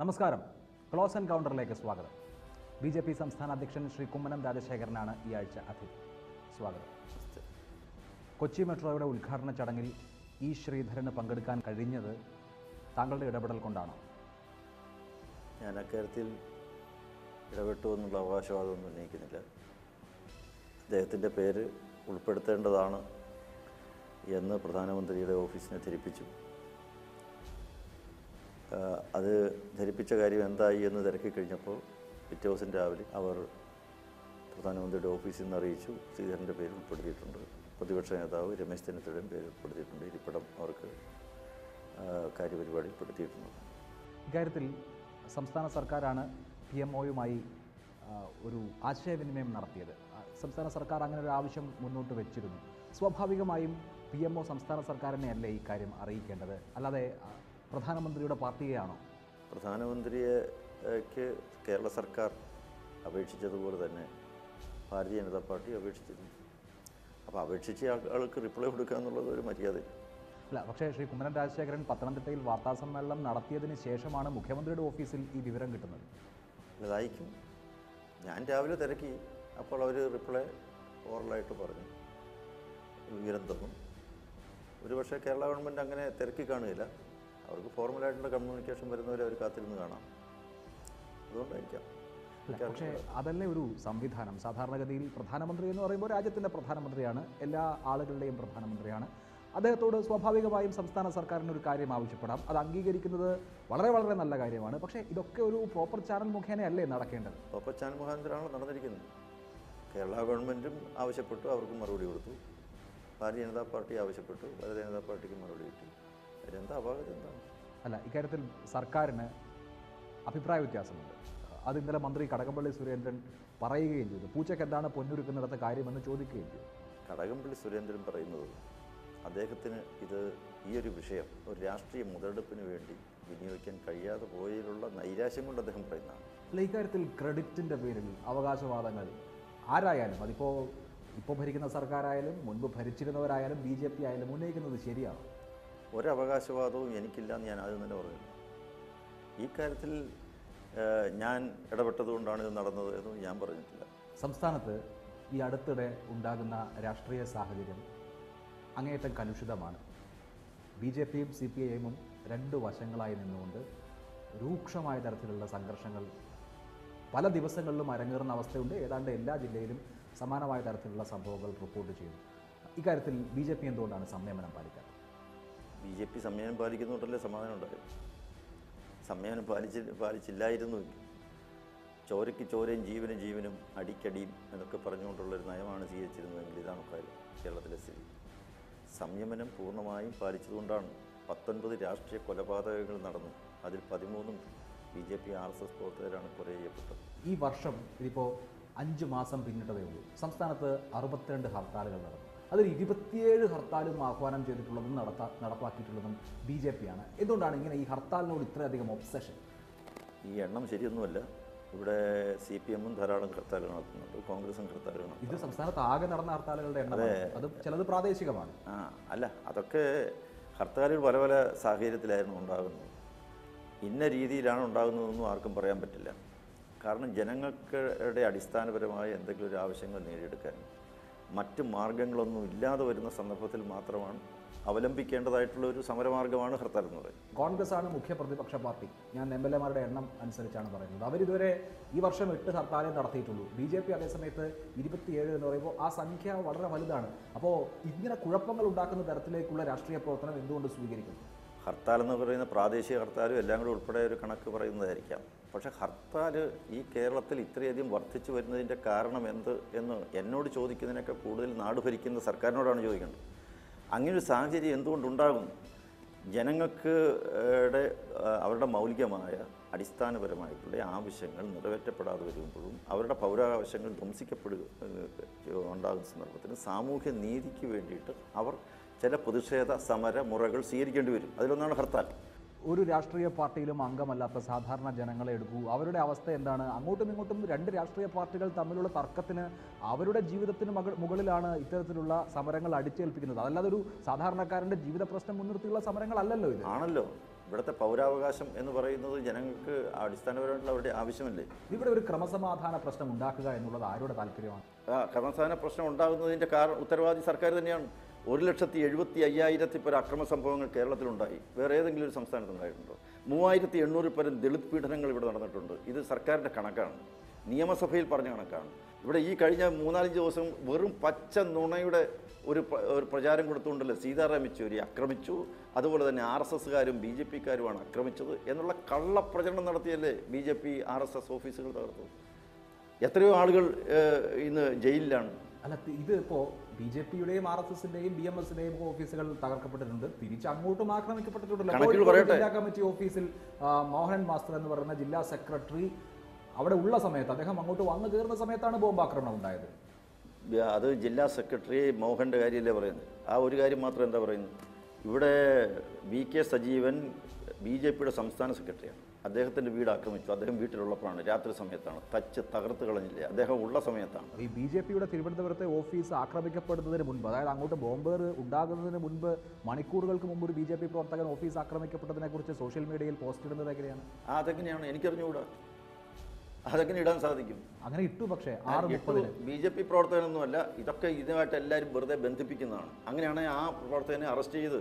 നമസ്കാരം. ക്ലോസ് എൻകൗണ്ടറിലേക്ക് സ്വാഗതം. ബി.ജെ.പി. സംസ്ഥാന അധ്യക്ഷൻ ശ്രീ കുമ്മനം രാജശേഖരനാണ് ഈ ആഴ്ച അതിഥി. സ്വാഗതം. കൊച്ചി മെട്രോയുടെ ഉദ്ഘാടന ചടങ്ങിൽ ഇ. ശ്രീധരന് പങ്കെടുക്കാൻ കഴിഞ്ഞത് താങ്കളുടെ ഇടപെടൽ കൊണ്ടാണോ? ഞാൻ അക്കാര്യത്തിൽ ഇടപെട്ടു എന്നുള്ള അവകാശവാദമൊന്നും ഉന്നയിക്കുന്നില്ല. അദ്ദേഹത്തിൻ്റെ പേര് ഉൾപ്പെടുത്തേണ്ടതാണ് എന്ന് പ്രധാനമന്ത്രിയുടെ ഓഫീസിനെ ധരിപ്പിച്ചു. അത് ധരിപ്പിച്ച കാര്യം എന്തായി എന്ന് തിരക്കിക്കഴിഞ്ഞപ്പോൾ പിറ്റേ ദിവസം രാവിലെ അവർ പ്രധാനമന്ത്രിയുടെ ഓഫീസിൽ നിന്ന് അറിയിച്ചു, ശ്രീധരൻ്റെ പേര് ഉൾപ്പെടുത്തിയിട്ടുണ്ട്, പ്രതിപക്ഷ നേതാവ് രമേശ് ചെന്നിത്തലയുടെയും പേര് ഉൾപ്പെടുത്തിയിട്ടുണ്ട്, ഇരിപ്പിടം അവർക്ക് കാര്യപരിപാടിപ്പെടുത്തിയിട്ടുണ്ട്. ഇക്കാര്യത്തിൽ സംസ്ഥാന സർക്കാരാണ് PMOയുമായി ഒരു ആശയവിനിമയം നടത്തിയത്. സംസ്ഥാന സർക്കാർ അങ്ങനെ ഒരു ആവശ്യം മുന്നോട്ട് വെച്ചിരുന്നു. സ്വാഭാവികമായും PMO സംസ്ഥാന സർക്കാരിനെ അല്ലേ ഈ കാര്യം അറിയിക്കേണ്ടത്, അല്ലാതെ പ്രധാനമന്ത്രിയുടെ പാർട്ടിയെയാണോ? പ്രധാനമന്ത്രിക്ക് കേരള സർക്കാർ അപേക്ഷിച്ചതുപോലെ തന്നെ ഭാരതീയ ജനതാ പാർട്ടി അപേക്ഷിച്ചിരുന്നു. അപ്പോൾ അപേക്ഷിച്ച ആൾക്ക് റിപ്ലൈ കൊടുക്കുക എന്നുള്ളത് ഒരു മര്യാദ അല്ല. പക്ഷേ ശ്രീ കുമ്മനം രാജശേഖരൻ പത്തനംതിട്ടയിൽ വാർത്താസമ്മേളനം നടത്തിയതിന് ശേഷമാണ് മുഖ്യമന്ത്രിയുടെ ഓഫീസിൽ ഈ വിവരം കിട്ടുന്നത്. അതായിരിക്കും. ഞാൻ രാവിലെ തിരക്കി, അപ്പോൾ അവർ റിപ്ലൈ ഓറലായിട്ട് പറഞ്ഞു, വിവരം തന്നു. ഒരുപക്ഷെ കേരള ഗവൺമെൻറ് അങ്ങനെ തിരക്കി കാണുകയില്ല. അവർക്ക് ഫോർമലായിട്ടുള്ള കമ്മ്യൂണിക്കേഷൻ വരുന്നവരെ അവർ കാത്തിരുന്ന് കാണാം. അതുകൊണ്ടായിരിക്കാം. പക്ഷേ അതല്ലേ ഒരു സംവിധാനം. സാധാരണഗതിയിൽ പ്രധാനമന്ത്രി എന്ന് പറയുമ്പോൾ രാജ്യത്തിൻ്റെ പ്രധാനമന്ത്രിയാണ്, എല്ലാ ആളുകളുടെയും പ്രധാനമന്ത്രിയാണ്. അദ്ദേഹത്തോട് സ്വാഭാവികമായും സംസ്ഥാന സർക്കാരിന് ഒരു കാര്യം ആവശ്യപ്പെടാം. അത് അംഗീകരിക്കുന്നത് വളരെ വളരെ നല്ല കാര്യമാണ്. പക്ഷേ ഇതൊക്കെ ഒരു പ്രോപ്പർ ചാനൽ മുഖേനയല്ലേ നടക്കേണ്ടത്? പ്രോപ്പർ ചാനൽ മുഖാന്തരമാണ് നടന്നിരിക്കുന്നത്. കേരള ഗവൺമെൻറ്റും ആവശ്യപ്പെട്ടു, അവർക്ക് മറുപടി കൊടുത്തു. ഭാരതീയ ജനതാ പാർട്ടി ആവശ്യപ്പെട്ടു, ഭാരതീയ ജനതാ പാർട്ടിക്ക് മറുപടി കിട്ടി. അതിലെന്താ അപാകത എന്താണ്? അല്ല, ഇക്കാര്യത്തിൽ സർക്കാരിന് അഭിപ്രായ വ്യത്യാസമുണ്ട്. അത് ഇന്നലെ മന്ത്രി കടകംപള്ളി സുരേന്ദ്രൻ പറയുകയും ചെയ്തു. പൂച്ചയ്ക്ക് എന്താണ് പൊന്നൊരുക്കുന്നിടത്ത കാര്യമെന്ന് ചോദിക്കുകയും ചെയ്തു. കടകംപള്ളി സുരേന്ദ്രൻ പറയുന്നത് അദ്ദേഹത്തിന് ഈ ഒരു വിഷയം ഒരു രാഷ്ട്രീയ മുതലെടുപ്പിന് വേണ്ടി വിനിയോഗിക്കാൻ കഴിയാതെ പോയതിലുള്ള നൈരാശ്യം കൊണ്ട് അദ്ദേഹം പറയുന്നതാണ്. അല്ല, ഇക്കാര്യത്തിൽ ക്രെഡിറ്റിൻ്റെ പേരിൽ അവകാശവാദങ്ങൾ ആരായാലും, ഇപ്പോൾ ഭരിക്കുന്ന സർക്കാരായാലും മുൻപ് ഭരിച്ചിരുന്നവരായാലും BJP ആയാലും ഉന്നയിക്കുന്നത് ശരിയാണ്. ഒരവകാശവാദവും എനിക്കില്ല എന്ന് ഞാൻ ആദ്യം തന്നെ പറഞ്ഞു. ഈ കാര്യത്തിൽ ഞാൻ ഇടപെട്ടതുകൊണ്ടാണ് ഇത് നടന്നത് എന്ന് ഞാൻ പറഞ്ഞിട്ടില്ല. സംസ്ഥാനത്ത് ഈ അടുത്തിടെ ഉണ്ടാകുന്ന രാഷ്ട്രീയ സാഹചര്യം അങ്ങേയറ്റം കലുഷിതമാണ്. BJPയും CPIഎമ്മും രണ്ട് വശങ്ങളായി നിന്നുകൊണ്ട് രൂക്ഷമായ തരത്തിലുള്ള സംഘർഷങ്ങൾ പല ദിവസങ്ങളിലും അരങ്ങേറുന്ന അവസ്ഥയുണ്ട്. ഏതാണ്ട് എല്ലാ ജില്ലയിലും സമാനമായ തരത്തിലുള്ള സംഭവങ്ങൾ റിപ്പോർട്ട് ചെയ്യുന്നു. ഇക്കാര്യത്തിൽ BJP എന്തുകൊണ്ടാണ് സംയമനം പാലിക്കാത്തത്? BJP സംയമനം പാലിക്കുന്നുണ്ടല്ലേ സമാധാനം ഉണ്ടായത്. സംയമനം പാലിച്ചില്ലായിരുന്നു. ചോരയ്ക്ക് ചോരയും ജീവനും ജീവനും അടിക്കടിയും എന്നൊക്കെ പറഞ്ഞുകൊണ്ടുള്ളൊരു നയമാണ് സ്വീകരിച്ചിരുന്നതെങ്കിൽ ഇതാണ് കാര്യം. കേരളത്തിലെ സ്ഥിതി സംയമനം പൂർണ്ണമായും പാലിച്ചതുകൊണ്ടാണ് 19 രാഷ്ട്രീയ കൊലപാതകങ്ങൾ നടന്നു. അതിൽ 13 BJP RSS പ്രവർത്തകരാണ് കൊല ചെയ്യപ്പെട്ടത്. ഈ വർഷം ഇതിപ്പോൾ 5 മാസം പിന്നിട്ടതേ ഉള്ളൂ. സംസ്ഥാനത്ത് 62 ഹർത്താലുകൾ നടന്നു. അതിൽ 27 ഹർത്താലും ആഹ്വാനം ചെയ്തിട്ടുള്ളതും നടപ്പാക്കിയിട്ടുള്ളതും BJP ആണ്. എന്തുകൊണ്ടാണ് ഇങ്ങനെ ഈ ഹർത്താലിനോട് ഇത്രയധികം ഒബ്സഷൻ? ഈ എണ്ണം ശരിയൊന്നുമല്ല. ഇവിടെ CPMഉം ധാരാളം ഹർത്താലുകൾ നടത്തുന്നുണ്ട്, കോൺഗ്രസും ഹർത്താലുകൾ നടത്തുന്നു. ഇത് സംസ്ഥാനത്ത് ആകെ നടന്ന ഹർത്താലുകളുടെ എണ്ണം, അത് ചിലത് പ്രാദേശികമാണ്. അല്ല, അതൊക്കെ ഹർത്താലുകൾ പല പല സാഹചര്യത്തിലായിരുന്നു ഉണ്ടാകുന്നത്. ഇന്ന രീതിയിലാണ് ഉണ്ടാകുന്നതെന്നും ആർക്കും പറയാൻ പറ്റില്ല. കാരണം ജനങ്ങളുടെ അടിസ്ഥാനപരമായ എന്തെങ്കിലും ഒരു ആവശ്യങ്ങൾ നേടിയെടുക്കാൻ മറ്റ് മാർഗങ്ങളൊന്നും ഇല്ലാതെ വരുന്ന സന്ദർഭത്തിൽ മാത്രമാണ് അവലംബിക്കേണ്ടതായിട്ടുള്ള ഒരു സമരമാർഗ്ഗമാണ് ഹർത്താൽ എന്ന് പറയുന്നത്. കോൺഗ്രസ് ആണ് മുഖ്യ പ്രതിപക്ഷ പാർട്ടി. ഞാൻ MLA-മാരുടെ എണ്ണം അനുസരിച്ചാണ് പറയുന്നത്. അവരിതുവരെ ഈ വർഷം 8 ഹർത്താലേ നടത്തിയിട്ടുള്ളൂ. BJP അതേസമയത്ത് 27 എന്ന് പറയുമ്പോൾ ആ സംഖ്യ വളരെ വലുതാണ്. അപ്പോൾ ഇങ്ങനെ കുഴപ്പങ്ങൾ ഉണ്ടാക്കുന്ന തരത്തിലേക്കുള്ള രാഷ്ട്രീയ പ്രവർത്തനം എന്തുകൊണ്ട് സ്വീകരിക്കുന്നു? ഹർത്താൽ എന്ന് പറയുന്ന പ്രാദേശിക ഹർത്താലും എല്ലാം കൂടെ ഉൾപ്പെടെ ഒരു കണക്ക് പറയുന്നതായിരിക്കാം. പക്ഷേ ഹർത്താൽ ഈ കേരളത്തിൽ ഇത്രയധികം വർദ്ധിച്ചു വരുന്നതിൻ്റെ കാരണം എന്ത് എന്ന് എന്നോട് ചോദിക്കുന്നതിനൊക്കെ കൂടുതൽ നാട് ഭരിക്കുന്ന സർക്കാരിനോടാണ് ചോദിക്കേണ്ടത്. അങ്ങനൊരു സാഹചര്യം എന്തുകൊണ്ടുണ്ടാകും? ജനങ്ങൾക്ക് അവരുടെ മൗലികമായ അടിസ്ഥാനപരമായിട്ടുള്ള ആവശ്യങ്ങൾ നിറവേറ്റപ്പെടാതെ വരുമ്പോഴും അവരുടെ പൗരാവകാശങ്ങൾ ഉണ്ടാകുന്ന സന്ദർഭത്തിൽ സാമൂഹ്യ നീതിക്ക് വേണ്ടിയിട്ട് അവർ ചില പ്രതിഷേധ സമര മുറകൾ സ്വീകരിക്കേണ്ടി വരും. അതിലൊന്നാണ് ഹർത്താൽ. ഒരു രാഷ്ട്രീയ പാർട്ടിയിലും അംഗമല്ലാത്ത സാധാരണ ജനങ്ങളെ എടുക്കൂ. അവരുടെ അവസ്ഥ എന്താണ്? അങ്ങോട്ടും ഇങ്ങോട്ടും രണ്ട് രാഷ്ട്രീയ പാർട്ടികൾ തമ്മിലുള്ള തർക്കത്തിന് അവരുടെ ജീവിതത്തിന് മുകളിലാണ് ഇത്തരത്തിലുള്ള സമരങ്ങൾ അടിച്ചേൽപ്പിക്കുന്നത്. അതല്ലാതെ ഒരു സാധാരണക്കാരൻ്റെ ജീവിത പ്രശ്നം മുൻനിർത്തിയുള്ള സമരങ്ങളല്ലല്ലോ ഇത്. ആണല്ലോ. ഇവിടുത്തെ പൗരാവകാശം എന്ന് പറയുന്നത് ജനങ്ങൾക്ക് അടിസ്ഥാനപരമായിട്ടുള്ള അവരുടെ ആവശ്യമല്ലേ? ഇവിടെ ഒരു ക്രമസമാധാന പ്രശ്നം ഉണ്ടാക്കുക എന്നുള്ളത് ആരുടെ താല്പര്യമാണ്? ക്രമസമാധാന പ്രശ്നം ഉണ്ടാകുന്നതിൻ്റെ ഉത്തരവാദി സർക്കാർ തന്നെയാണ്. 1,75,000 പേർ അക്രമ സംഭവങ്ങൾ കേരളത്തിലുണ്ടായി. വേറെ ഏതെങ്കിലും ഒരു സംസ്ഥാനത്തുണ്ടായിട്ടുണ്ടോ? 3,800 പേരും ദളിത് പീഡനങ്ങൾ ഇവിടെ നടന്നിട്ടുണ്ട്. ഇത് സർക്കാരിൻ്റെ കണക്കാണ്, നിയമസഭയിൽ പറഞ്ഞ കണക്കാണ്. ഇവിടെ ഈ കഴിഞ്ഞ 3-4 ദിവസം വെറും പച്ച നുണയുടെ ഒരു പ്രചാരം കൊടുത്തുകൊണ്ടല്ലോ സീതാറാം യെച്ചൂരി ആക്രമിച്ചു, അതുപോലെ തന്നെ RSSകാരും BJPക്കാരുമാണ് ആക്രമിച്ചത് എന്നുള്ള കള്ളപ്രചരണം നടത്തിയല്ലേ BJP RSS ഓഫീസുകൾ തകർത്തത്. എത്രയോ ആളുകൾ ഇന്ന് ജയിലിലാണ്. അല്ല, ഇത് ഇപ്പോൾ BJPയുടെയും RSSന്റെയും BMSന്റെയും ഓഫീസുകൾ തകർക്കപ്പെട്ടിട്ടുണ്ട്, തിരിച്ചങ്ങോട്ടും ആക്രമിക്കപ്പെട്ടിട്ടുണ്ടല്ലോ. ജില്ലാ കമ്മിറ്റി ഓഫീസിൽ മോഹൻ മാസ്റ്റർ എന്ന് പറയുന്ന ജില്ലാ സെക്രട്ടറി അവിടെ ഉള്ള സമയത്ത്, അദ്ദേഹം അങ്ങോട്ട് വന്നു കയറുന്ന സമയത്താണ് ബോംബാക്രമണം ഉണ്ടായത്. അത് ജില്ലാ സെക്രട്ടറി മോഹൻ്റെ കാര്യമല്ലേ പറയുന്നത്? ആ ഒരു കാര്യം മാത്രം എന്താ പറയുന്നത്? ഇവിടെ VK സജീവൻ BJPയുടെ സംസ്ഥാന സെക്രട്ടറിയാണ്. അദ്ദേഹത്തിൻ്റെ വീട് ആക്രമിച്ചു. അദ്ദേഹം വീട്ടിലുള്ളപ്പോഴാണ്, രാത്രി സമയത്താണ്, തകർത്ത് കളഞ്ഞില്ലേ, അദ്ദേഹം ഉള്ള സമയത്താണ്. ഈ BJPയുടെ തിരുവനന്തപുരത്തെ ഓഫീസ് ആക്രമിക്കപ്പെടുന്നതിന് മുൻപ്, അതായത് അങ്ങോട്ട് ബോംബേർ ഉണ്ടാകുന്നതിന് മുൻപ് മണിക്കൂറുകൾക്ക് മുമ്പ് ഒരു BJP പ്രവർത്തകൻ ഓഫീസ് ആക്രമിക്കപ്പെട്ടതിനെ കുറിച്ച് സോഷ്യൽ മീഡിയയിൽ പോസ്റ്റ് ഇടുന്നത് എങ്ങനെയാണ്? അതെങ്ങനെയാണ് എനിക്കറിഞ്ഞുകൂടാ. അതെങ്ങനെ ഇടാൻ സാധിക്കും? അങ്ങനെ ഇട്ടു. പക്ഷേ 6:30 BJP പ്രവർത്തകനൊന്നുമല്ല, ഇതൊക്കെ ഇതുമായിട്ട് എല്ലാവരും വെറുതെ ബന്ധിപ്പിക്കുന്നതാണ്. അങ്ങനെയാണെങ്കിൽ ആ പ്രവർത്തകനെ അറസ്റ്റ് ചെയ്ത്,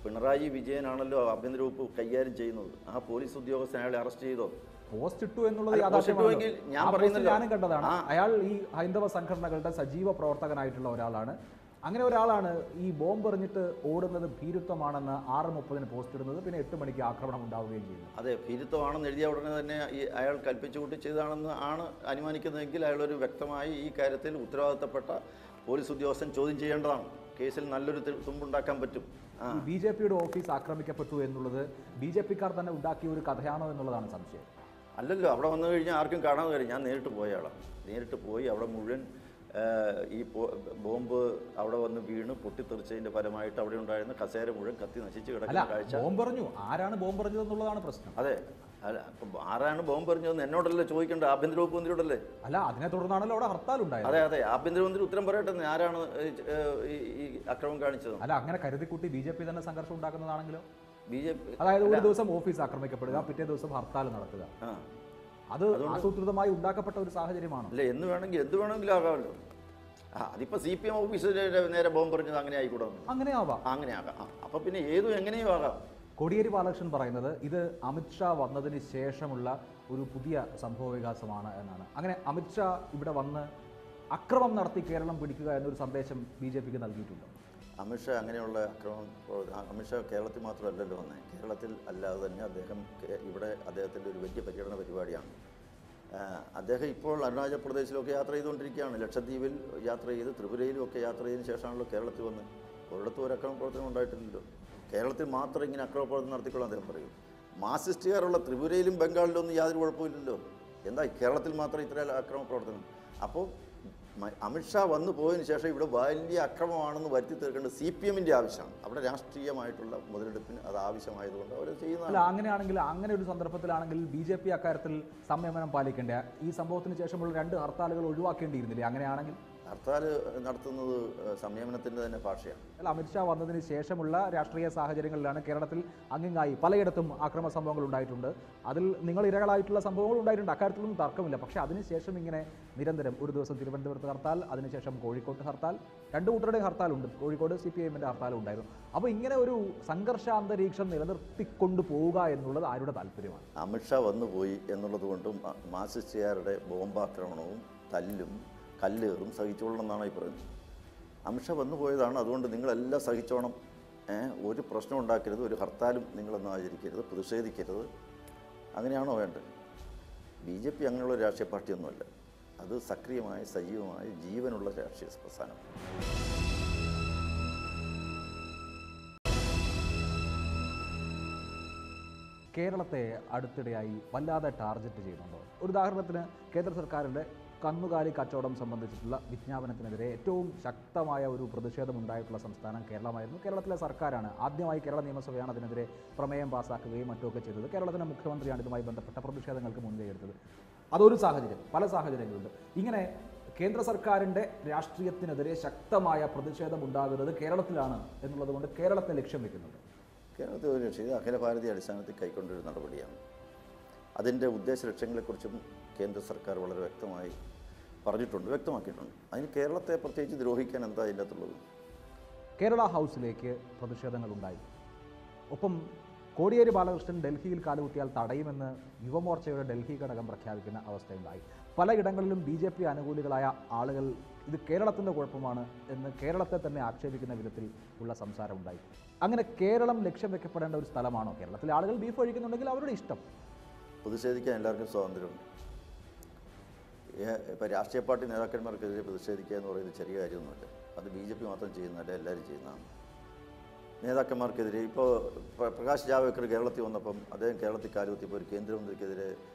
പിണറായി വിജയനാണല്ലോ ആഭ്യന്തര വകുപ്പ് കൈകാര്യം ചെയ്യുന്നത്, ആ പോലീസ് ഉദ്യോഗസ്ഥൻ അയാളെ അറസ്റ്റ് ചെയ്തോ? പോസ്റ്റ് ഇട്ടു എന്നുള്ളത് യാഥാർത്ഥ്യമാണ്. ഞാനും കണ്ടതാണ്. അയാൾ ഈ ഹൈന്ദവ സംഘടനകളുടെ സജീവ പ്രവർത്തകനായിട്ടുള്ള ഒരാളാണ്. അങ്ങനെ ഒരാളാണ് ഈ ബോംബ് എറിഞ്ഞിട്ട് ഓടുന്നത് ഭീരുത്വമാണെന്ന് 6:30 പോസ്റ്റ് ഇടുന്നത്, പിന്നെ 8 മണിക്ക് ആക്രമണം ഉണ്ടാവുകയും ചെയ്യുന്നു. അതെ, ഭീരുത്വമാണെന്ന് എഴുതിയ ഉടനെ തന്നെ അയാൾ കൽപ്പിച്ചുകൂട്ടി ചെയ്തതാണെന്ന് ആണ് അനുമാനിക്കുന്നതെങ്കിൽ അയാളൊരു വ്യക്തമായി ഈ കാര്യത്തിൽ ഉത്തരവാദിത്തപ്പെട്ട പോലീസ് ഉദ്യോഗസ്ഥൻ ചോദ്യം ചെയ്യേണ്ടതാണ്. കേസിൽ നല്ലൊരു തുമ്പുണ്ടാക്കാൻ പറ്റും. BJPയുടെ ഓഫീസ് ആക്രമിക്കപ്പെട്ടു എന്നുള്ളത് BJPക്കാർ തന്നെ ഉണ്ടാക്കിയ ഒരു കഥയാണോ എന്നുള്ളതാണ് സംശയം. അല്ലല്ലോ, അവിടെ വന്നു കഴിഞ്ഞാൽ ആർക്കും കാണാൻ കഴിയും. ഞാൻ നേരിട്ട് പോയ ആളാണ്. നേരിട്ട് പോയി അവിടെ മുഴുവൻ ഈ ബോംബ് അവിടെ വന്ന് വീണ് പൊട്ടിത്തെറിച്ചതിൻ്റെ ഫലമായിട്ട് അവിടെ ഉണ്ടായിരുന്ന കസേര മുഴുവൻ കത്തി നശിച്ച് കിടക്കുന്ന കാഴ്ച. ബോംബ് പറഞ്ഞു, ആരാണ് ബോംബ് പറഞ്ഞത് എന്നുള്ളതാണ് പ്രശ്നം. അതെ, ആരാണ് ബോംബ് എറിഞ്ഞതെന്ന് എന്നോടല്ലേ ചോദിക്കേണ്ട, ആഭ്യന്തര വകുപ്പ് മന്ത്രിയോടല്ലേ? അല്ല, അതിനെ തുടർന്നാണല്ലോ അവിടെ ഹർത്താൽ ഉണ്ടായത്. അതെ അതെ, ആഭ്യന്തരമന്ത്രി ഉത്തരം പറയട്ടെ, ആരാണ് ഈ അക്രമം കാണിച്ചത്? അല്ല, അങ്ങനെ കരുതിക്കുട്ടി BJP തന്നെ സംഘർഷം ഉണ്ടാക്കുന്നതാണെങ്കിലോ? BJP അതായത് ഒരു ദിവസം ഓഫീസ് ആക്രമിക്കപ്പെടുക, പിറ്റേ ദിവസം ഹർത്താൽ നടത്തുക, അത് ആസൂത്രിതമായി ഉണ്ടാക്കപ്പെട്ട ഒരു സാഹചര്യമാണ്. അല്ല, എന്ത് വേണമെങ്കിലും ആകാമല്ലോ. അതിപ്പോൾ CPM ഓഫീസിൽ നേരെ ബോംബ് പറഞ്ഞത് അങ്ങനെ ആയിക്കൂടാ? അങ്ങനെ ആകാം. അപ്പം പിന്നെ എങ്ങനെയും ആകാം. കോടിയേരി ബാലകൃഷ്ണൻ പറയുന്നത് ഇത് അമിത്ഷാ വന്നതിന് ശേഷമുള്ള ഒരു പുതിയ സംഭവ വികാസമാണ് എന്നാണ്. അങ്ങനെ അമിത്ഷാ ഇവിടെ വന്ന് അക്രമം നടത്തി കേരളം പിടിക്കുക എന്നൊരു സന്ദേശം BJPക്ക് നൽകിയിട്ടുണ്ട്. അമിത്ഷാ അങ്ങനെയുള്ള അമിത്ഷാ കേരളത്തിൽ മാത്രമല്ലല്ലോ വന്നേ, കേരളത്തിൽ അല്ലാതെ തന്നെ അദ്ദേഹത്തിൻ്റെ ഒരു വലിയ പര്യടന പരിപാടിയാണ്. അദ്ദേഹം ഇപ്പോൾ അരുണാചൽ പ്രദേശിലൊക്കെ യാത്ര ചെയ്തുകൊണ്ടിരിക്കുകയാണ്. ലക്ഷദ്വീപിൽ യാത്ര ചെയ്ത്, ത്രിപുരയിലും ഒക്കെ യാത്ര ചെയ്തതിന് ശേഷമാണല്ലോ കേരളത്തിൽ വന്ന്. ഒരിടത്തും ഒരു അക്രമ പ്രവർത്തനം ഉണ്ടായിട്ടില്ലല്ലോ. കേരളത്തിൽ മാത്രം ഇങ്ങനെ അക്രമ പ്രവർത്തനം നടത്തിക്കൊള്ളാൻ അദ്ദേഹം പറയും. മാർസിസ്റ്റുകാരുള്ള ത്രിപുരയിലും ബംഗാളിലും ഒന്നും യാതൊരു കുഴപ്പമില്ലല്ലോ. എന്താ കേരളത്തിൽ മാത്രം ഇത്ര അക്രമ പ്രവർത്തനം? അപ്പോൾ അമിത്ഷാ വന്നു പോയതിനു ശേഷം ഇവിടെ വലിയ അക്രമമാണെന്ന് വരുത്തി തീർക്കേണ്ടത് CPMൻ്റെ ആവശ്യമാണ്. അവിടെ രാഷ്ട്രീയമായിട്ടുള്ള മുതലെടുപ്പിന് അത് ആവശ്യമായതുകൊണ്ട് അവർ ചെയ്യുന്നത്. അല്ല, അങ്ങനെയാണെങ്കിൽ, അങ്ങനെ ഒരു സന്ദർഭത്തിലാണെങ്കിൽ BJP അക്കാര്യത്തിൽ സംയമനം പാലിക്കേണ്ട, ഈ സംഭവത്തിന് ശേഷമുള്ള 2 ഹർത്താലുകൾ ഒഴിവാക്കേണ്ടിയിരുന്നില്ലേ? അങ്ങനെയാണെങ്കിൽ ഹർത്താൽ നടത്തുന്നത് സംയമനത്തിൻ്റെ തന്നെ ഭാഷയാണ്. അല്ല, അമിത്ഷാ വന്നതിന് ശേഷമുള്ള രാഷ്ട്രീയ സാഹചര്യങ്ങളിലാണ് കേരളത്തിൽ അങ്ങിങ്ങായി പലയിടത്തും ആക്രമണ സംഭവങ്ങൾ ഉണ്ടായിട്ടുണ്ട്. അതിൽ നിങ്ങൾ ഇരകളായിട്ടുള്ള സംഭവങ്ങൾ ഉണ്ടായിട്ടുണ്ട്, അക്കാര്യത്തിലൊന്നും തർക്കമില്ല. പക്ഷേ അതിനുശേഷം ഇങ്ങനെ നിരന്തരം ഒരു ദിവസം തിരുവനന്തപുരത്ത് ഹർത്താൽ, അതിനുശേഷം കോഴിക്കോട്ട് ഹർത്താൽ, 2 കൂട്ടരുടെയും ഹർത്താലുണ്ട്. കോഴിക്കോട് CPMൻ്റെ ഹർത്താലും ഉണ്ടായിരുന്നു. അപ്പോൾ ഇങ്ങനെ ഒരു സംഘർഷാന്തരീക്ഷം നിലനിർത്തിക്കൊണ്ടു പോവുക എന്നുള്ളത് ആരുടെ താല്പര്യമാണ്? അമിത്ഷാ വന്നുപോയി എന്നുള്ളത് കൊണ്ടും മാർസിസ്റ്റുകാരുടെ ബോംബാക്രമണവും തല്ലും കല്ലേറും സഹിച്ചോളണം എന്നാണ് ഈ പറയുന്നത്. അമിത്ഷാ വന്നു പോയതാണ്, അതുകൊണ്ട് നിങ്ങളെല്ലാം സഹിച്ചോണം, ഒരു പ്രശ്നം ഉണ്ടാക്കരുത്, ഒരു ഹർത്താലും നിങ്ങളൊന്നും ആചരിക്കരുത്, പ്രതിഷേധിക്കരുത്, അങ്ങനെയാണോ വേണ്ടത്? BJP അങ്ങനെയുള്ള രാഷ്ട്രീയ പാർട്ടിയൊന്നുമല്ല. അത് സക്രിയമായ സജീവമായ ജീവനുള്ള രാഷ്ട്രീയ പ്രസ്ഥാനം. കേരളത്തെ അടുത്തിടെയായി വല്ലാതെ ടാർഗറ്റ് ചെയ്യുന്നുണ്ടോ? ഒരു ഉദാഹരണത്തിന്, കേന്ദ്ര സർക്കാരിൻ്റെ കന്നുകാലി കച്ചവടം സംബന്ധിച്ചിട്ടുള്ള വിജ്ഞാപനത്തിനെതിരെ ഏറ്റവും ശക്തമായ ഒരു പ്രതിഷേധമുണ്ടായിട്ടുള്ള സംസ്ഥാനം കേരളമായിരുന്നു. കേരളത്തിലെ സർക്കാരാണ് ആദ്യമായി, കേരള നിയമസഭയാണ് അതിനെതിരെ പ്രമേയം പാസ്സാക്കുകയും മറ്റുമൊക്കെ ചെയ്തത്. കേരളത്തിലെ മുഖ്യമന്ത്രിയാണ് ഇതുമായി ബന്ധപ്പെട്ട പ്രതിഷേധങ്ങൾക്ക് മുൻകൈ എടുത്തത്. അതൊരു സാഹചര്യം, പല സാഹചര്യങ്ങളുണ്ട്. ഇങ്ങനെ കേന്ദ്ര സർക്കാരിൻ്റെ രാഷ്ട്രീയത്തിനെതിരെ ശക്തമായ പ്രതിഷേധം ഉണ്ടാകുന്നത് കേരളത്തിലാണ് എന്നുള്ളത് കൊണ്ട് കേരളത്തെ ലക്ഷ്യം വെക്കുന്നുണ്ട്. കേരളത്തിൽ ഒരു ലക്ഷ്യം ഇത് അഖില ഭാരതീയ അടിസ്ഥാനത്തിൽ കൈക്കൊണ്ടൊരു നടപടിയാണ്. അതിൻ്റെ ഉദ്ദേശ ലക്ഷ്യങ്ങളെക്കുറിച്ചും കേന്ദ്ര സർക്കാർ വളരെ വ്യക്തമായി പറഞ്ഞിട്ടുണ്ട്, വ്യക്തമാക്കിയിട്ടുണ്ട്. അതിന് കേരളത്തെ പ്രത്യേകിച്ച് ദ്രോഹിക്കാൻ എന്താ അതിൻ്റെ അകത്തുള്ളത്? കേരള ഹൗസിലേക്ക് പ്രതിഷേധങ്ങളുണ്ടായി. ഒപ്പം കോടിയേരി ബാലകൃഷ്ണൻ ഡൽഹിയിൽ കാലുകുത്തിയാൽ തടയുമെന്ന് യുവമോർച്ചയുടെ ഡൽഹി ഘടകം പ്രഖ്യാപിക്കുന്ന അവസ്ഥയുണ്ടായി. പലയിടങ്ങളിലും BJP അനുകൂലികളായ ആളുകൾ ഇത് കേരളത്തിൻ്റെ കുഴപ്പമാണ് എന്ന് കേരളത്തെ തന്നെ ആക്ഷേപിക്കുന്ന വിധത്തിൽ ഉള്ള സംസാരമുണ്ടായി. അങ്ങനെ കേരളം ലക്ഷ്യം വെക്കപ്പെടേണ്ട ഒരു സ്ഥലമാണോ? കേരളത്തിലെ ആളുകൾ ബീഫ് കഴിക്കുന്നുണ്ടെങ്കിൽ അവരുടെ ഇഷ്ടം. പ്രതിഷേധിക്കാൻ എല്ലാവർക്കും സ്വാതന്ത്ര്യമുണ്ട്. ഇപ്പോൾ രാഷ്ട്രീയ പാർട്ടി നേതാക്കന്മാർക്കെതിരെ പ്രതിഷേധിക്കുക എന്ന് പറയുന്നത് ചെറിയ കാര്യമൊന്നുമല്ല. അത് BJP മാത്രം ചെയ്യുന്നതല്ല, എല്ലാവരും ചെയ്യുന്നതാണ്. നേതാക്കന്മാർക്കെതിരെ ഇപ്പോൾ പ്രകാശ് ജാവ്ദേക്കർ കേരളത്തിൽ വന്നപ്പം അദ്ദേഹം കേരളത്തിൽ കാലുകുത്തിയപ്പോൾ ഒരു കേന്ദ്രമന്ത്രിക്കെതിരെ